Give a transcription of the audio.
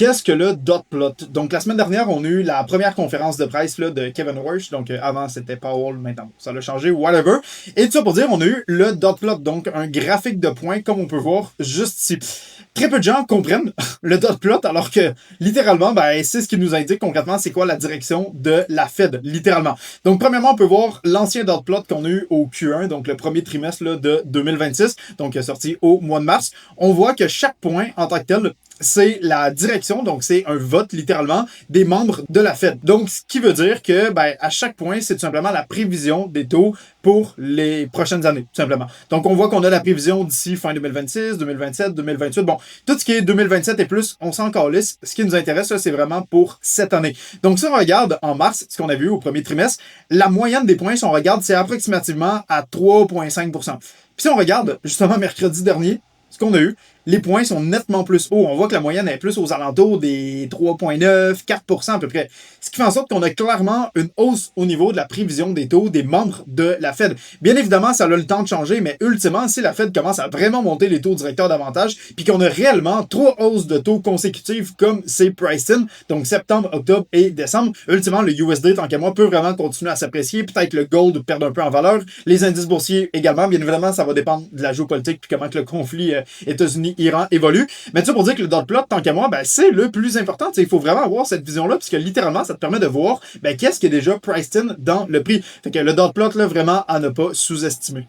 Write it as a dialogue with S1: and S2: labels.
S1: Qu'est-ce que le dot plot? Donc, la semaine dernière, on a eu la première conférence de presse là, de Kevin Warsh. Donc, avant, c'était Powell, maintenant, ça l'a changé, whatever. Et tout ça pour dire, on a eu le dot plot, donc un graphique de points, comme on peut voir juste ici. Très peu de gens comprennent le dot plot, alors que, littéralement, ben, c'est ce qui nous indique concrètement c'est quoi la direction de la Fed, littéralement. Donc, premièrement, on peut voir l'ancien dot plot qu'on a eu au Q1, donc le premier trimestre là, de 2026, donc sorti au mois de mars. On voit que chaque point, en tant que tel, c'est la direction, donc c'est un vote littéralement des membres de la Fed. Donc, ce qui veut dire que ben, à chaque point, c'est tout simplement la prévision des taux pour les prochaines années, tout simplement. Donc, on voit qu'on a la prévision d'ici fin 2026, 2027, 2028. Bon, tout ce qui est 2027 et plus, on s'en calisse. Ce qui nous intéresse, c'est vraiment pour cette année. Donc, si on regarde en mars, ce qu'on a vu au premier trimestre, la moyenne des points, si on regarde, c'est approximativement à 3,5%. Puis si on regarde, justement, mercredi dernier, ce qu'on a eu, les points sont nettement plus hauts. On voit que la moyenne est plus aux alentours des 3,9, 4% à peu près. Ce qui fait en sorte qu'on a clairement une hausse au niveau de la prévision des taux des membres de la Fed. Bien évidemment, ça a le temps de changer, mais ultimement, si la Fed commence à vraiment monter les taux directeurs davantage, puis qu'on a réellement 3 hausses de taux consécutives comme c'est priced in, donc septembre, octobre et décembre, ultimement, le USD, tant qu'à moi, peut vraiment continuer à s'apprécier. Peut-être le gold perd un peu en valeur. Les indices boursiers également. Bien évidemment, ça va dépendre de la géopolitique puis comment que le conflit États-Unis-Iran évolue. Mais tu sais, pour dire que le dot plot, tant qu'à moi, ben, c'est le plus important. Il faut vraiment avoir cette vision-là, puisque littéralement, ça te permet de voir ben, qu'est-ce qui est déjà priced in dans le prix. Fait que le dot plot, là, vraiment, à ne pas sous-estimer.